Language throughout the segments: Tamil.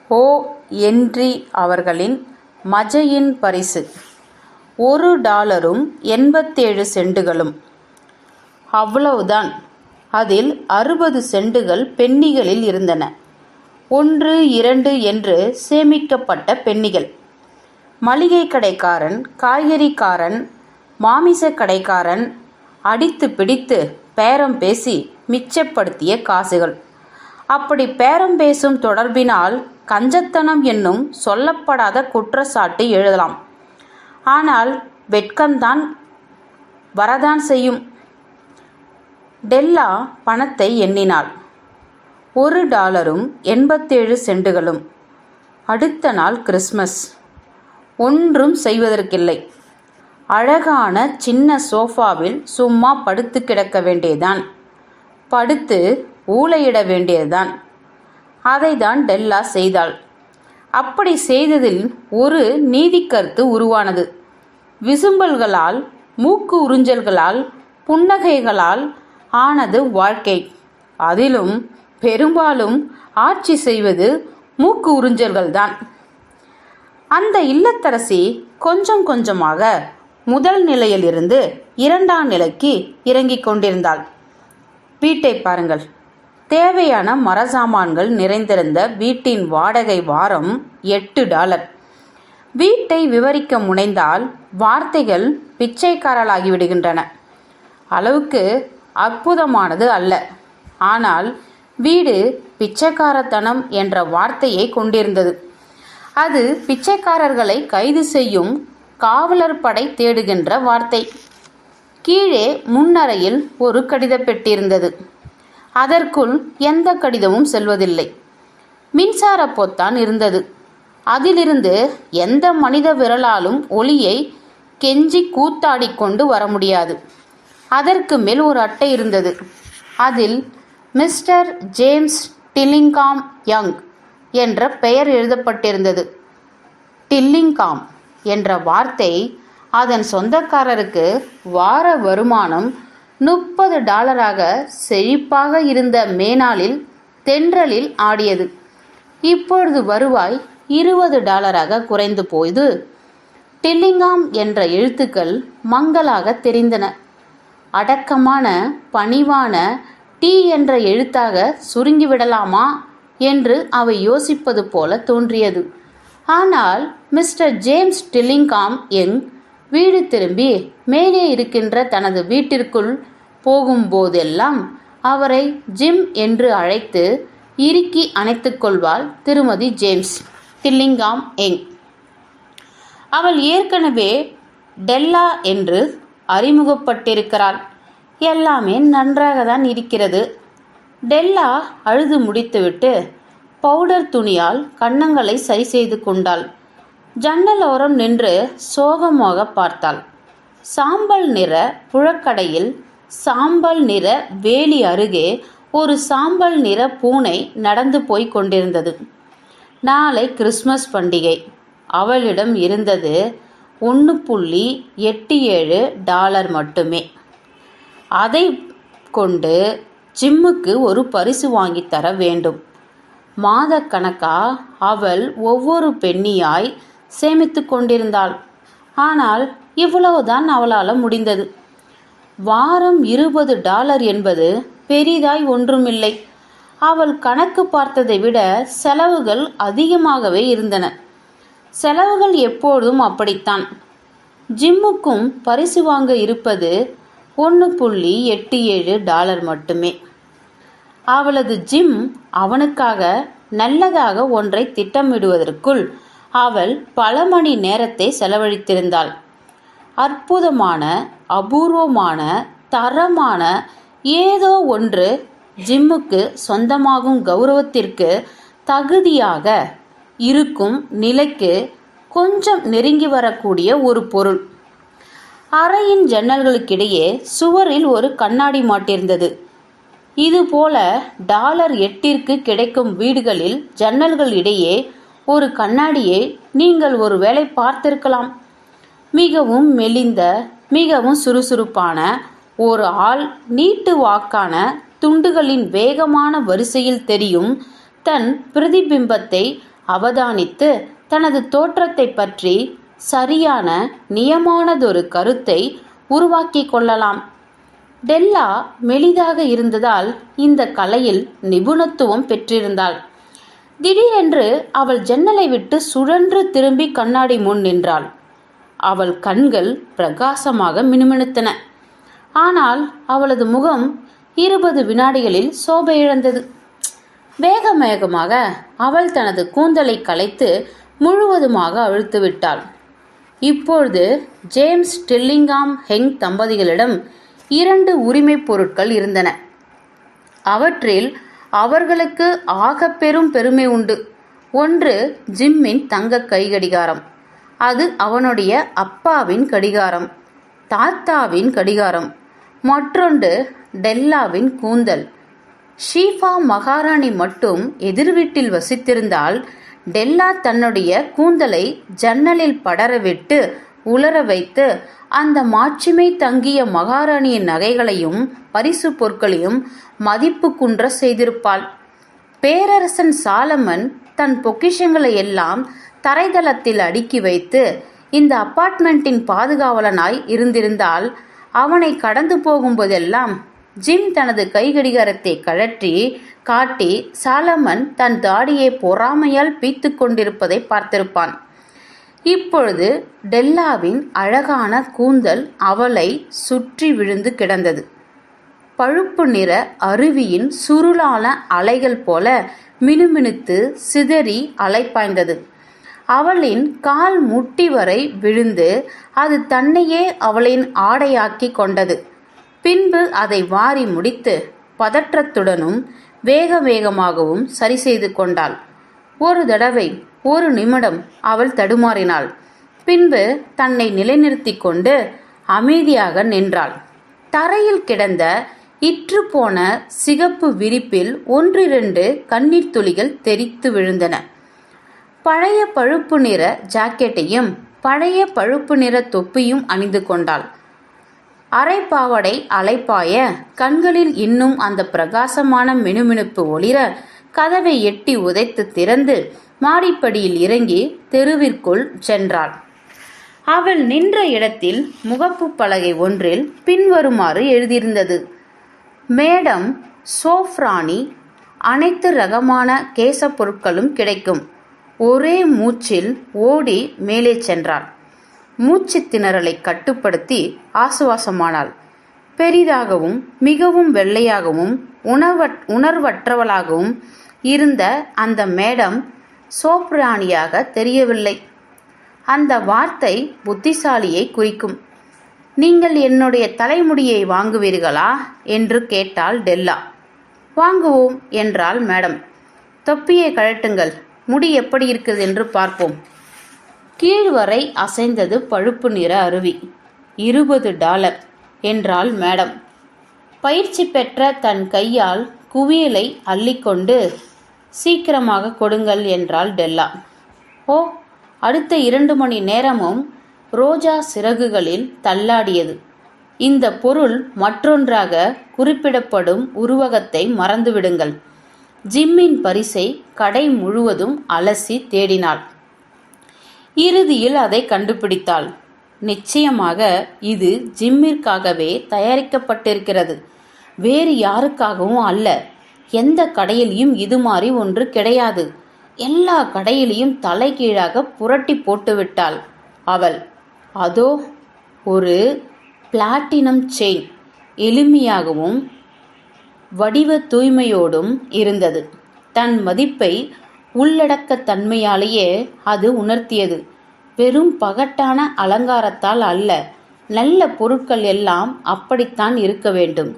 ஓ. என்றி அவர்களின் மஜையின் பரிசு $1.87. அவ்வளவுதான். அதில் 60 சென்டுகள் பென்னிகளில் இருந்தன. 1, 2 என்று சேமிக்கப்பட்ட பென்னிகள். மளிகை கடைக்காரன், காய்கறிக்காரன், மாமிசக் கடைக்காரன் அடித்து பிடித்து பேரம் பேசி மிச்சப்படுத்திய காசுகள். அப்படி பேரம் பேசும் தொடர்பினால் கஞ்சத்தனம் என்னும் சொல்லப்படாத குற்றச்சாட்டு எழுதலாம். ஆனால் வெட்கம்தான் வரதான் செய்யும். டெல்லா பணத்தை எண்ணினாள். $1.87. அடுத்த நாள் கிறிஸ்மஸ். ஒன்றும் செய்வதற்கில்லை. அழகான சின்ன சோஃபாவில் சும்மா படுத்து கிடக்க வேண்டியதுதான். படுத்து ஊளையிட வேண்டியதுதான். அதைதான் டெல்லா செய்தாள். அப்படி செய்ததில் ஒரு நீதிக்கருத்து உருவானது. விசும்பல்களால், மூக்கு உறிஞ்சல்களால், புன்னகைகளால் ஆனது வாழ்க்கை. அதிலும் பெரும்பாலும் ஆட்சி செய்வது மூக்கு உறிஞ்சல்கள்தான். அந்த இல்லத்தரசி கொஞ்சம் கொஞ்சமாக முதல் நிலையிலிருந்து 2ஆம் நிலைக்கு இறங்கிக் கொண்டிருந்தாள். வீட்டை பாருங்கள். தேவையான மரசாமான்கள் நிறைந்திருந்த வீட்டின் வாடகை வாரம் $8. வீட்டை விவரிக்க முனைந்தால் வார்த்தைகள் பிச்சைக்காரலாகிவிடுகின்றன. அளவுக்கு அற்புதமானது அல்ல. ஆனால் வீடு பிச்சைக்காரத்தனம் என்ற வார்த்தையை கொண்டிருந்தது. அது பிச்சைக்காரர்களை கைது செய்யும் காவலர் படை தேடுகின்ற வார்த்தை. கீழே முன்னறையில் ஒரு கடிதப் பெட்டியிருந்தது. அதற்குள் எந்த கடிதமும் செல்வதில்லை. மின்சார பொத்தான் இருந்தது. அதிலிருந்து எந்த மனித விரலாலும் ஒளியை கெஞ்சி கூத்தாடி கொண்டு வர முடியாது. அதற்கு மேல் ஒரு அட்டை இருந்தது. அதில் மிஸ்டர் ஜேம்ஸ் டில்லிங்காம் யங் என்ற பெயர் எழுதப்பட்டிருந்தது. டில்லிங்காம் என்ற வார்த்தை அதன் சொந்தக்காரருக்கு வார வருமானம் $30 செழிப்பாக இருந்த மேனாளில் தென்றலில் ஆடியது. இப்பொழுது வருவாய் $20 குறைந்து போய்து. டில்லிங்காம் என்ற எழுத்துக்கள் மங்கலாக தெரிந்தன. அடக்கமான, பணிவான டி என்ற எழுத்தாக சுருங்கிவிடலாமா என்று அவை யோசிப்பது போல தோன்றியது. ஆனால் மிஸ்டர் ஜேம்ஸ் டில்லிங்காம் யங் வீடு திரும்பி மேலே இருக்கின்ற தனது வீட்டிற்குள் போகும்போதெல்லாம் அவரை ஜிம் என்று அழைத்து இறுக்கி அணைத்துக் கொள்வாள் திருமதி ஜேம்ஸ் டில்லிங்காம் யங். அவள் ஏற்கனவே டெல்லா என்று அறிமுகப்பட்டிருக்கிறாள். எல்லாமே நன்றாகத்தான் இருக்கிறது. டெல்லா அழுது முடித்துவிட்டு பவுடர் துணியால் கன்னங்களை சரி செய்து கொண்டாள். ஜன்னலோரம் நின்று சோகமாக பார்த்தாள். சாம்பல் நிற புழக்கடையில் சாம்பல் நிற வேலி அருகே ஒரு சாம்பல் நிற பூனை நடந்து போய் கொண்டிருந்தது. நாளை கிறிஸ்மஸ் பண்டிகை. அவளிடம் இருந்தது $1.87 மட்டுமே. அதை கொண்டு ஜிம்முக்கு ஒரு பரிசு வாங்கித்தர வேண்டும். மாதக்கணக்கா அவள் ஒவ்வொரு பென்னியாய் சேமித்து கொண்டிருந்தாள். ஆனால் இவ்வளவுதான் அவளால் முடிந்தது. வாரம் $20 என்பது பெரிதாய் ஒன்றுமில்லை. அவள் கணக்கு பார்த்ததை விட செலவுகள் அதிகமாகவே இருந்தன. செலவுகள் எப்போதும் அப்படித்தான். ஜிம்முக்கும் பரிசு வாங்க இருப்பது $1.87 மட்டுமே. அவளது ஜிம் அவனுக்காக நல்லதாக ஒன்றை திட்டமிடுவதற்குள் அவள் பல மணி நேரத்தை செலவழித்திருந்தாள். அற்புதமான, அபூர்வமான, தரமான ஏதோ ஒன்று ஜிம்முக்கு சொந்தமாகும் கௌரவத்திற்கு தகுதியாக இருக்கும் நிலைக்கு கொஞ்சம் நெருங்கி வரக்கூடிய ஒரு பொருள். அறையின் ஜன்னல்களுக்கிடையே சுவரில் ஒரு கண்ணாடி மாட்டிருந்தது. இதுபோல $8 கிடைக்கும் வீடுகளில் ஜன்னல்கள் இடையே ஒரு கண்ணாடியை நீங்கள் ஒருவேளை பார்த்திருக்கலாம். மிகவும் மெலிந்த, மிகவும் சுறுசுறுப்பான ஒரு ஆள் நீட்டு வாக்கான துண்டுகளின் வேகமான வரிசையில் தெரியும் தன் பிரதிபிம்பத்தை அவதானித்து தனது தோற்றத்தை பற்றி சரியான நியமானதொரு கருத்தை உருவாக்கி கொள்ளலாம். டெல்லா மெலிதாக இருந்ததால் இந்த கலையில் நிபுணத்துவம் பெற்றிருந்தாள். திடீரென்று அவள் ஜன்னலை விட்டு சுழன்று திரும்பி கண்ணாடி முன் நின்றாள். அவள் கண்கள் பிரகாசமாக மினுமினுத்தன. ஆனால் அவளது முகம் 20 வினாடிகளில் சோபை இழந்தது. வேகமாக அவள் தனது கூந்தலை கலைத்து முழுவதுமாக அவிழ்த்து விட்டாள். இப்பொழுது ஜேம்ஸ் டில்லிங்காம் ஹெங் தம்பதிகளிடம் 2 உரிமைப் பொருட்கள் இருந்தன. அவற்றில் அவர்களுக்கு ஆகப்பெரும் பெருமை உண்டு. ஒன்று ஜிம்மின் தங்க கைகடிகாரம். அது அவனுடைய அப்பாவின் கடிகாரம், தாத்தாவின் கடிகாரம். மற்றொன்று டெல்லாவின் கூந்தல். ஷீஃபா மகாராணி மட்டும் எதிர்வீட்டில் வசித்திருந்தால் டெல்லா தன்னுடைய கூந்தலை ஜன்னலில் படரவிட்டு உலர வைத்து அந்த மாட்சிமை தங்கிய மகாராணியின் நகைகளையும் பரிசு பொருட்களையும் மதிப்பு குன்ற செய்திருப்பாள். பேரரசன் சாலமன் தன் பொக்கிஷங்களை எல்லாம் தரைதளத்தில் அடுக்கி வைத்து இந்த அப்பார்ட்மெண்ட்டின் பாதுகாவலனாய் இருந்திருந்தால் அவனை கடந்து போகும்போதெல்லாம் ஜிம் தனது கைகடிகாரத்தை கழற்றி காட்டி சாலமன் தன் தாடியை பொறாமையால் பீத்து கொண்டிருப்பதை பார்த்திருப்பான். இப்பொழுது டெல்லாவின் அழகான கூந்தல் அவளை சுற்றி விழுந்து கிடந்தது. பழுப்பு நிற அருவியின் சுருளான அலைகள் போல மினுமினுத்து சிதறி அலைப்பாய்ந்தது. அவளின் கால் முட்டி வரை விழுந்து அது தன்னையே அவளின் ஆடையாக்கி கொண்டது. பின்பு அதை வாரி முடித்து பதற்றத்துடனும் வேகமாகவும் சரி செய்து கொண்டாள். ஒரு தடவை, ஒரு நிமிடம் அவள் தடுமாறினாள். பின்பு தன்னை நிலைநிறுத்தி கொண்டு அமைதியாக நின்றாள். தரையில் கிடந்த இற்று போன சிகப்பு விரிப்பில் 1-2 கண்ணீர் துளிகள் தெரித்து விழுந்தன. பழைய பழுப்பு நிற ஜாக்கெட்டையும் பழைய பழுப்பு நிற தொப்பியும் அணிந்து கொண்டாள். அரைப்பாவடை அலைப்பாய கண்களில் இன்னும் அந்த பிரகாசமான மினுமினுப்பு ஒளிர கதவை எட்டி உதைத்து திறந்து மாடிப்படியில் இறங்கி தெருவிற்குள் சென்றாள். அவள் நின்ற இடத்தில் முகப்பு பலகை ஒன்றில் பின்வருமாறு எழுதியிருந்தது: மேடம் சோஃப்ரானி, அனைத்து ரகமான கேச பொருட்களும் கிடைக்கும். ஒரே மூச்சில் ஓடி மேலே சென்றாள். மூச்சு திணறலை கட்டுப்படுத்தி ஆசுவாசமானாள். பெரிதாகவும் மிகவும் வெள்ளையாகவும் உணர்வற்றவளாகவும் இருந்த அந்த மேடம் சோப்ரானியாக தெரியவில்லை. அந்த வார்த்தை புத்திசாலியை குறிக்கும். நீங்கள் என்னுடைய தலைமுடியை வாங்குவீர்களா என்று கேட்டாள் டெல்லா. வாங்குவோம் என்றாள் மேடம். தொப்பியை கழட்டுங்கள், முடி எப்படி இருக்கிறது என்று பார்ப்போம். கீழ்வரை அசைந்தது பழுப்பு நிற அருவி. $20 என்றாள் மேடம். பயிற்சி பெற்ற தன் கையால் குவியலை அள்ளிக்கொண்டு சீக்கிரமாக கொடுங்கள் என்றாள் டெல்லா. ஓ, அடுத்த 2 மணி நேரமும் ரோஜா சிறகுகளில் தள்ளாடியது. இந்த பொருள் மற்றொன்றாக குறிப்பிடப்படும் உருவகத்தை மறந்துவிடுங்கள். ஜிம்மின் பரிசை கடை முழுவதும் அலசி தேடினாள். இறுதியில் அதை கண்டுபிடித்தாள். நிச்சயமாக இது ஜிம்மிற்காகவே தயாரிக்கப்பட்டிருக்கிறது, வேறு யாருக்காகவும் அல்ல. எந்த கடையிலையும் இது மாதிரி ஒன்று கிடையாது. எல்லா கடையிலையும் தலைகீழாக புரட்டி போட்டுவிட்டாள் அவள். அதோ ஒரு பிளாட்டினம் செயின், எளிமையாகவும் வடிவ தூய்மையோடும் இருந்தது. தன் மதிப்பை உள்ளடக்கத்தன்மையாலேயே அது உணர்த்தியது. வெறும் பகட்டான அலங்காரத்தால் அல்ல, நல்ல பொருட்கள் எல்லாம் அப்படித்தான் இருக்க வேண்டும்.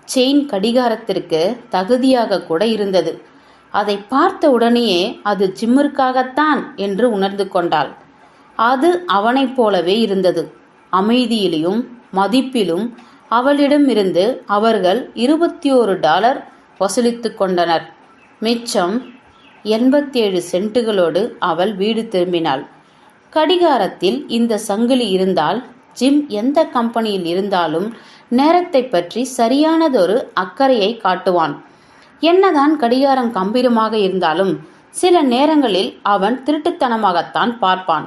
செயின் கடிகாரத்திற்கு தகுதியாக கூட இருந்தது. அதை பார்த்த உடனேயே அது ஜிம்மிற்காகத்தான் என்று உணர்ந்து கொண்டாள். அது அவனைப் போலவே இருந்தது. அமைதியிலும் மதிப்பிலும் அவளிடமிருந்து அவர்கள் $21 வசூலித்து கொண்டனர். மிச்சம் 87 சென்ட்டுகளோடு அவள் வீடு திரும்பினாள். கடிகாரத்தில் இந்த சங்கிலி இருந்தால் ஜிம் எந்த கம்பெனியில் இருந்தாலும் நேரத்தை பற்றி சரியானதொரு அக்கறையை காட்டுவான். என்னதான் கடிகாரம் கம்பீரமாக இருந்தாலும் சில நேரங்களில் அவன் திருட்டுத்தனமாகத்தான் பார்ப்பான்.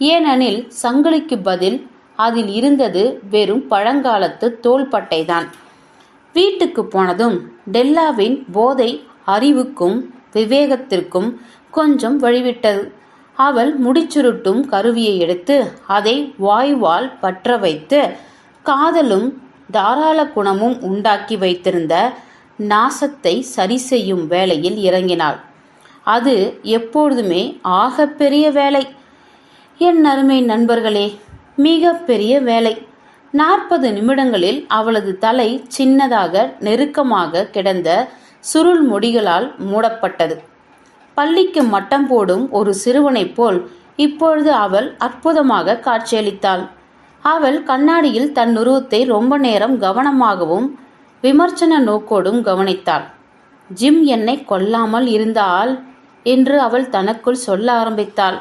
ஏனெனில் சங்கிலிக்கு பதில் அதில் இருந்தது வெறும் பழங்காலத்து தோள்பட்டைதான். வீட்டுக்கு போனதும் டெல்லாவின் போதை அறிவுக்கும் விவேகத்திற்கும் கொஞ்சம் வழிவிட்டது. அவள் முடிச்சுருட்டும் கருவியை எடுத்து அதை வாயுவால் பற்ற வைத்து காதலும் தாராள குணமும் உண்டாக்கி வைத்திருந்த நாசத்தை சரி செய்யும் வேலையில் இறங்கினாள். அது எப்பொழுதுமே ஆகப்பெரிய வேலை. என் அருமை நண்பர்களே, மிக பெரிய வேலை. 40 நிமிடங்களில் அவளது தலை சின்னதாக நெருக்கமாக கிடந்த சுருள் முடிகளால் மூடப்பட்டது. பள்ளிக்கு மட்டம் போடும் ஒரு சிறுவனைப் போல் இப்பொழுது அவள் அற்புதமாக காட்சியளித்தாள். அவள் கண்ணாடியில் தன் உருவத்தை ரொம்ப நேரம் கவனமாகவும் விமர்சன நோக்கோடும் கவனித்தாள். ஜிம் என்னை கொல்லாமல் இருந்தால் என்று அவள் தனக்குள் சொல்ல ஆரம்பித்தாள்.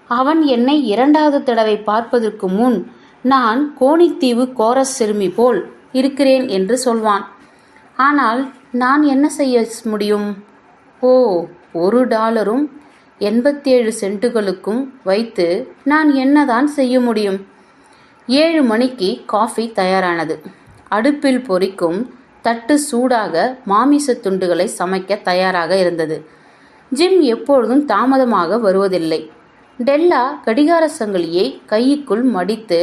அவன் என்னை 2வது தடவை பார்ப்பதற்கு முன் நான் கோணித்தீவு கோரஸ் சிறுமி போல் இருக்கிறேன் என்று சொல்வான். ஆனால் நான் என்ன செய்ய முடியும்? ஓ, $1 87 சென்ட்டுகளுக்கும் வைத்து நான் என்னதான் செய்ய முடியும்? 7 மணிக்கு காஃபி தயாரானது. அடுப்பில் பொரிக்கும் தட்டு சூடாக மாமிச துண்டுகளை சமைக்க தயாராக இருந்தது. ஜிம் எப்பொழுதும் தாமதமாக வருவதில்லை. டெல்லா கடிகார சங்கிலியை கைக்குள் மடித்து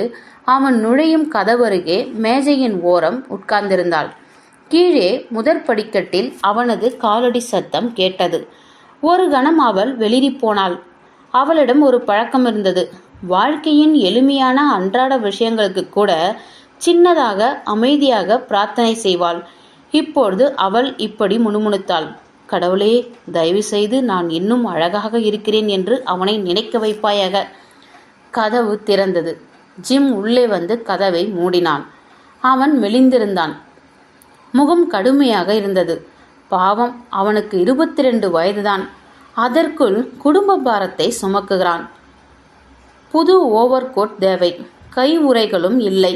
அவன் நுழையும் கதவருகே மேஜையின் ஓரம் உட்கார்ந்திருந்தாள். கீழே முதற் படிக்கட்டில் அவனது காலடி சத்தம் கேட்டது. ஒரு கணம் அவள் வெளிரி போனாள். அவளிடம் ஒரு பழக்கம் இருந்தது. வாழ்க்கையின் எளிமையான அன்றாட விஷயங்களுக்கு கூட சின்னதாக அமைதியாக பிரார்த்தனை செய்வாள். இப்பொழுது அவள் இப்படி முணுமுணுத்தாள். கடவுளே, தயவு செய்து நான் இன்னும் அழகாக இருக்கிறேன் என்று அவனை நினைக்க வைப்பாயாக. கதவு திறந்தது. ஜிம் உள்ளே வந்து கதவை மூடினான். அவன் மெலிந்திருந்தான். முகம் கடுமையாக இருந்தது. பாவம், அவனுக்கு 22 வயதுதான். அதற்குள் குடும்ப பாரத்தை சுமக்குகிறான். புது ஓவர் கோட் தேவை. கை உறைகளும் இல்லை.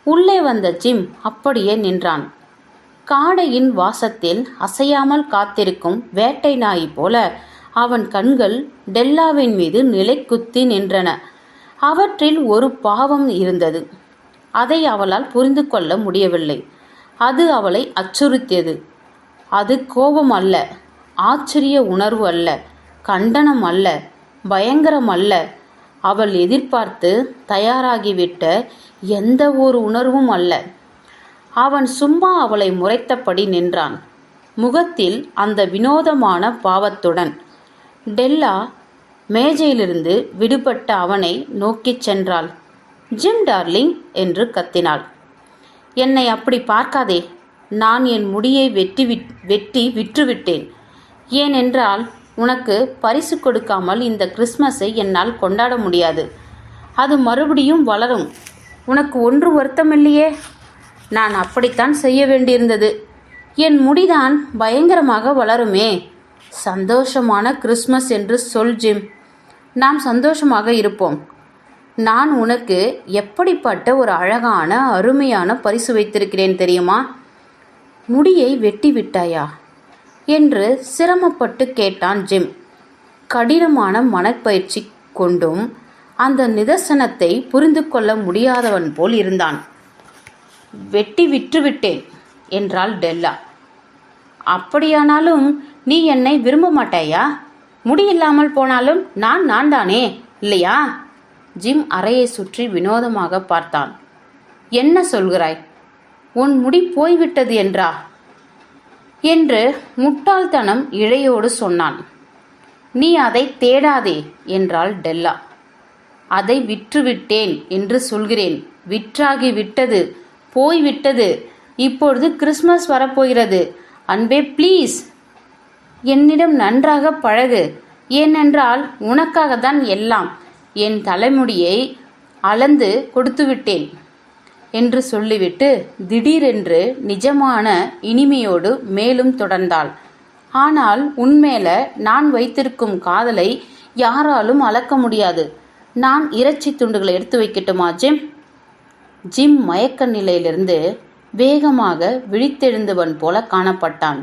உள்ளே வந்த ஜிம் அப்படியே நின்றான். காடையின் வாசத்தில் அசையாமல் காத்திருக்கும் வேட்டை நாய் போல அவன் கண்கள் டெல்லாவின் மீது நிலை குத்தி நின்றன. அவற்றில் ஒரு பாவம் இருந்தது. அதை அவளால் புரிந்து கொள்ள முடியவில்லை. அது அவளை அச்சுறுத்தியது. அது கோபம் அல்ல, ஆச்சரிய உணர்வு அல்ல, கண்டனம் அல்ல, பயங்கரம் அல்ல. அவள் எதிர்பார்த்து தயாராகிவிட்ட எந்த ஒரு உணர்வும் அல்ல. அவன் சும்மா அவளை முறைத்தபடி நின்றான், முகத்தில் அந்த வினோதமான பாவத்துடன். டெல்லா மேஜையிலிருந்து விடுபட்ட அவனை நோக்கிச் சென்றாள். ஜிம் டார்லிங் என்று கத்தினாள். என்னை அப்படி பார்க்காதே. நான் என் முடியை வெட்டி விற்றுவிட்டேன். ஏனென்றால் உனக்கு பரிசு கொடுக்காமல் இந்த கிறிஸ்மஸை என்னால் கொண்டாட முடியாது. அது மறுபடியும் வளரும். உனக்கு ஒன்று வருத்தமில்லையே? நான் அப்படித்தான் செய்ய வேண்டியிருந்தது. என் முடிதான் பயங்கரமாக வளருமே. சந்தோஷமான கிறிஸ்மஸ் என்று சொல் ஜிம். நாம் சந்தோஷமாக இருப்போம். நான் உனக்கு எப்படிப்பட்ட ஒரு அழகான அருமையான பரிசு வைத்திருக்கிறேன் தெரியுமா? முடியை வெட்டி விட்டாயா என்று சிரமப்பட்டு கேட்டான் ஜிம். கடினமான மனப்பயிற்சி கொண்டும் அந்த நிதர்சனத்தை புரிந்து கொள்ள முடியாதவன் போல் இருந்தான். வெட்டி விற்றுவிட்டேன் என்றாள் டெல்லா. அப்படியானாலும் நீ என்னை விரும்ப மாட்டாயா? முடியில்லாமல் போனாலும் நான் தானே, இல்லையா? ஜிம் அறையை சுற்றி வினோதமாக பார்த்தான். என்ன சொல்கிறாய்? உன் முடி போய்விட்டது என்றா? என்று முட்டாள்தனம் இழையோடு சொன்னான். நீ அதை தேடாதே என்றாள் டெல்லா. அதை விற்றுவிட்டேன் என்று சொல்கிறேன். விற்றாகி விட்டது, போய்விட்டது. இப்பொழுது கிறிஸ்மஸ் வரப்போகிறது. அன்பே, ப்ளீஸ் என்னிடம் நன்றாக பழகு. ஏனென்றால் உனக்காகத்தான் எல்லாம். என் தலைமுடியை அளந்து கொடுத்துவிட்டேன் என்று சொல்லிவிட்டு திடீரென்று நிஜமான இனிமையோடு மேலும் தொடர்ந்தாள். ஆனால் உன்மேல நான் வைத்திருக்கும் காதலை யாராலும் அளக்க முடியாது. நான் இறைச்சி துண்டுகளை எடுத்து வைக்கட்டுமா ஜிம்? ஜிம் மயக்க நிலையிலிருந்து வேகமாக விழித்தெழுந்தவன் போல காணப்பட்டான்.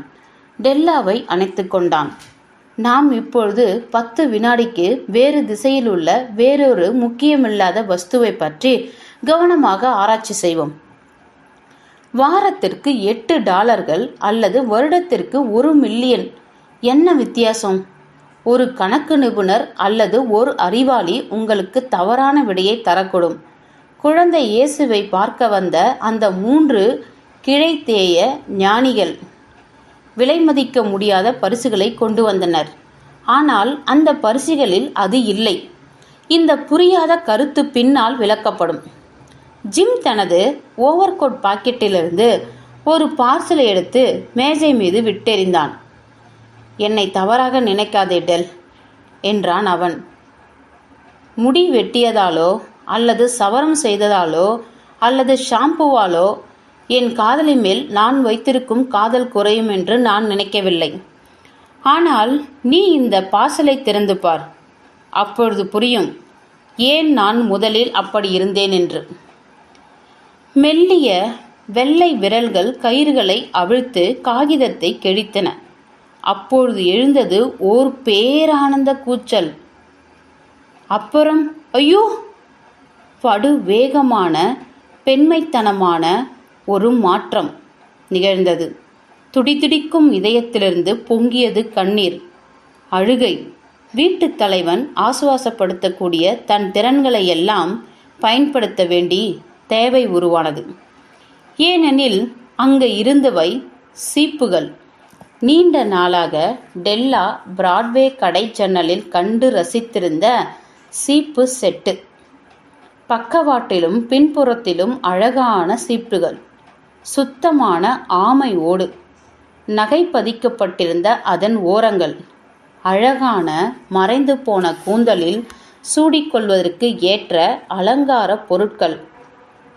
டெல்லாவை அணைத்து கொண்டான். நாம் இப்பொழுது 10 வினாடிக்கு வேறு திசையில் உள்ள வேறொரு முக்கியமில்லாத வஸ்துவை பற்றி கவனமாக ஆராய்ச்சி செய்வோம். வாரத்திற்கு $8 அல்லது வருடத்திற்கு 1 மில்லியன் என்ன வித்தியாசம்? ஒரு கணக்கு நிபுணர் அல்லது ஒரு அறிவாளி உங்களுக்கு தவறான விடையை தரக்கூடும். குழந்தை இயேசுவை பார்க்க வந்த அந்த 3 கிழைத்தேய ஞானிகள் விலை மதிக்க முடியாத பரிசுகளை கொண்டு வந்தனர். ஆனால் அந்த பரிசுகளில் அது இல்லை. இந்த புரியாத கருத்து பின்னால் விளக்கப்படும். ஜிம் தனது ஓவர்கோட் பாக்கெட்டிலிருந்து ஒரு பார்சலை எடுத்து மேஜை மீது விட்டெறிந்தான். என்னை தவறாக நினைக்காதே டெல் என்றான் அவன். முடி வெட்டியதாலோ அல்லது சவரம் செய்ததாலோ அல்லது ஷாம்புவாலோ என் காதலி மேல் நான் வைத்திருக்கும் காதல் குறையும் என்று நான் நினைக்கவில்லை. ஆனால் நீ இந்த பார்சலை திறந்து பார். அப்பொழுது புரியும் ஏன் நான் முதலில் அப்படி இருந்தேன் என்று. மெல்லிய வெள்ளை விரல்கள் கயிறுகளை அவிழ்த்து காகிதத்தை கிழித்தன. அப்பொழுது எழுந்தது ஓர் பேரானந்த கூச்சல். அப்புறம் ஐயோ! படு வேகமான பெண்மைத்தனமான ஒரு மாற்றம் நிகழ்ந்தது. துடிதுடிக்கும் இதயத்திலிருந்து பொங்கியது கண்ணீர், அழுகை. வீட்டுத் தலைவன் ஆசுவாசப்படுத்தக்கூடிய தன் திறன்களை எல்லாம் பயன்படுத்த வேண்டி தேவை உருவானது. ஏனெனில் அங்கு இருந்தவை சீப்புகள். நீண்ட நாளாக டெல்லா பிராட்வே கடை ஜன்னலில் கண்டு ரசித்திருந்த சீப்பு செட்டு. பக்கவாட்டிலும் பின்புறத்திலும் அழகான சீப்புகள், சுத்தமான ஆமை ஓடு, நகை பதிக்கப்பட்டிருந்த அதன் ஓரங்கள், அழகான மறைந்து போன கூந்தலில் சூடிக்கொள்வதற்கு ஏற்ற அலங்கார பொருட்கள்.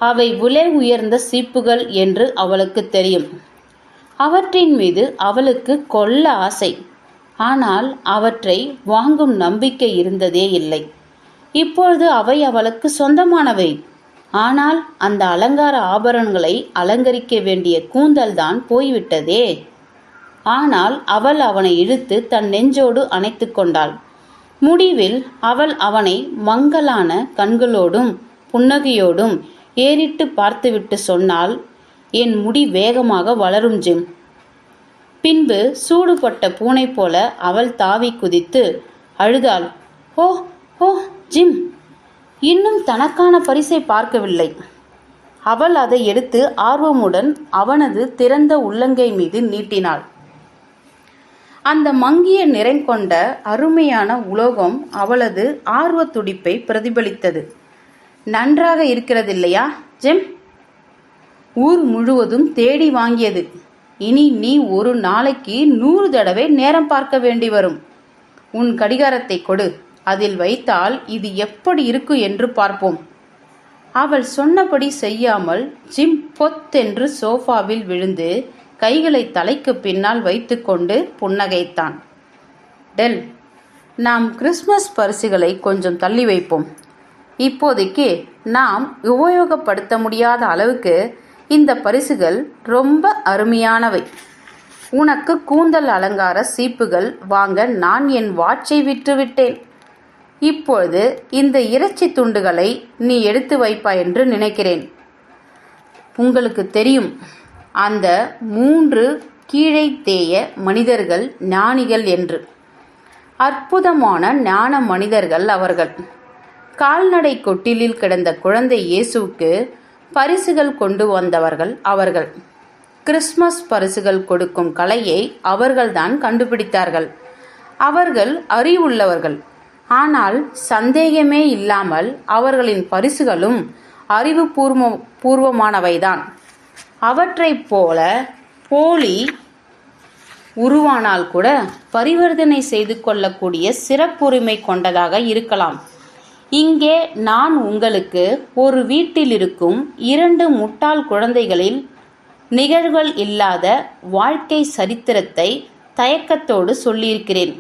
அவை விலை உயர்ந்த சீப்புகள் என்று அவளுக்கு தெரியும். அவற்றின் மீது அவளுக்கு கொள்ள ஆசை. ஆனால் அவற்றை வாங்கும் நம்பிக்கை இருந்ததே இல்லை. இப்பொழுது அவை அவளுக்கு சொந்தமானவை. ஆனால் அந்த அலங்கார ஆபரணங்களை அலங்கரிக்க வேண்டிய கூந்தல்தான் போய்விட்டதே. ஆனால் அவள் அவனை இழுத்து தன் நெஞ்சோடு அணைத்து கொண்டாள். முடிவில் அவள் அவனை மங்கலான கண்களோடும் புன்னகையோடும் ஏறிட்டு பார்த்துவிட்டு சொன்னாள், என் முடி வேகமாக வளரும் ஜிம். பின்பு சூடுபட்ட பூனை போல அவள் தாவி குதித்து அழுதாள். ஓ ஓ ஜிம் இன்னும் தனக்கான பரிசை பார்க்கவில்லை. அவள் அதை எடுத்து ஆர்வமுடன் அவனது திறந்த உள்ளங்கை மீது நீட்டினாள். அந்த மங்கிய நிறங்கொண்ட அருமையான உலோகம் அவளது ஆர்வ துடிப்பை பிரதிபலித்தது. நன்றாக இருக்கிறதில்லையா ஜிம்? ஊர் முழுவதும் தேடி வாங்கியது. இனி நீ ஒரு நாளைக்கு 100 தடவை நேரம் பார்க்க வேண்டி வரும். உன் கடிகாரத்தை கொடு, அதில் வைத்தால் இது எப்படி இருக்கும் என்று பார்ப்போம். அவள் சொன்னபடி செய்யாமல் ஜிம் பொத்தென்று சோஃபாவில் விழுந்து கைகளை தலைக்கு பின்னால் வைத்துக்கொண்டு புன்னகைத்தான். டெல், நாம் கிறிஸ்மஸ் பரிசுகளை கொஞ்சம் தள்ளி வைப்போம். இப்போதைக்கு நாம் உபயோகப்படுத்த முடியாத அளவுக்கு இந்த பரிசுகள் ரொம்ப அருமையானவை. உனக்கு கூந்தல் அலங்கார சீப்புகள் வாங்க நான் என் வாட்சை விற்றுவிட்டேன். இப்பொழுது இந்த இறைச்சி துண்டுகளை நீ எடுத்து வைப்பாய் என்று நினைக்கிறேன். உங்களுக்கு தெரியும், அந்த 3 கீழைத்தேய மனிதர்கள் ஞானிகள் என்று. அற்புதமான ஞான மனிதர்கள் அவர்கள். கால்நடை கொட்டிலில் கிடந்த குழந்தை இயேசுவுக்கு பரிசுகள் கொண்டு வந்தவர்கள் அவர்கள். கிறிஸ்மஸ் பரிசுகள் கொடுக்கும் கலையை அவர்கள்தான் கண்டுபிடித்தார்கள். அவர்கள் அறிவுள்ளவர்கள். ஆனால் சந்தேகமே இல்லாமல் அவர்களின் பரிசுகளும் அறிவுபூர்வமானவைதான். அவற்றைப் போல போலி உருவானால் கூட பரிவர்த்தனை செய்து கொள்ளக்கூடிய சிறப்புரிமை கொண்டதாக இருக்கலாம். இங்கே நான் உங்களுக்கு ஒரு வீட்டில் இருக்கும் 2 முட்டாள் குழந்தைகளில் நிகழ்வுகள் இல்லாத வாழ்க்கை சரித்திரத்தை தயக்கத்தோடு சொல்லியிருக்கிறேன்.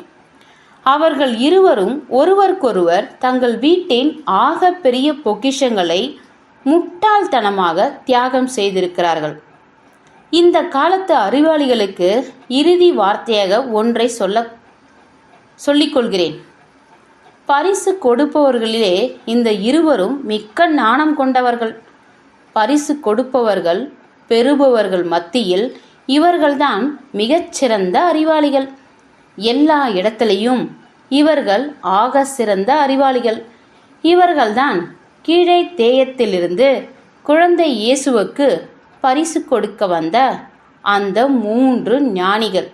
அவர்கள் இருவரும் ஒருவருக்கொருவர் தங்கள் வீட்டின் ஆக பெரிய பொக்கிஷங்களை முட்டாள்தனமாக தியாகம் செய்திருக்கிறார்கள். இந்த காலத்து அறிவாளிகளுக்கு இறுதி வார்த்தையாக ஒன்றை சொல்ல சொல்லிக்கொள்கிறேன். பரிசு கொடுப்பவர்களிலே இந்த இருவரும் மிக்க ஞானம் கொண்டவர்கள். பரிசு கொடுப்பவர்கள் பெறுபவர்கள் மத்தியில் இவர்கள்தான் மிகச்சிறந்த அறிவாளிகள். எல்லா இடத்திலையும் இவர்கள் ஆக சிறந்த அறிவாளிகள். இவர்கள்தான் கீழே தேயத்திலிருந்து குழந்தை இயேசுவுக்கு பரிசு கொடுக்க வந்த அந்த 3 ஞானிகள்.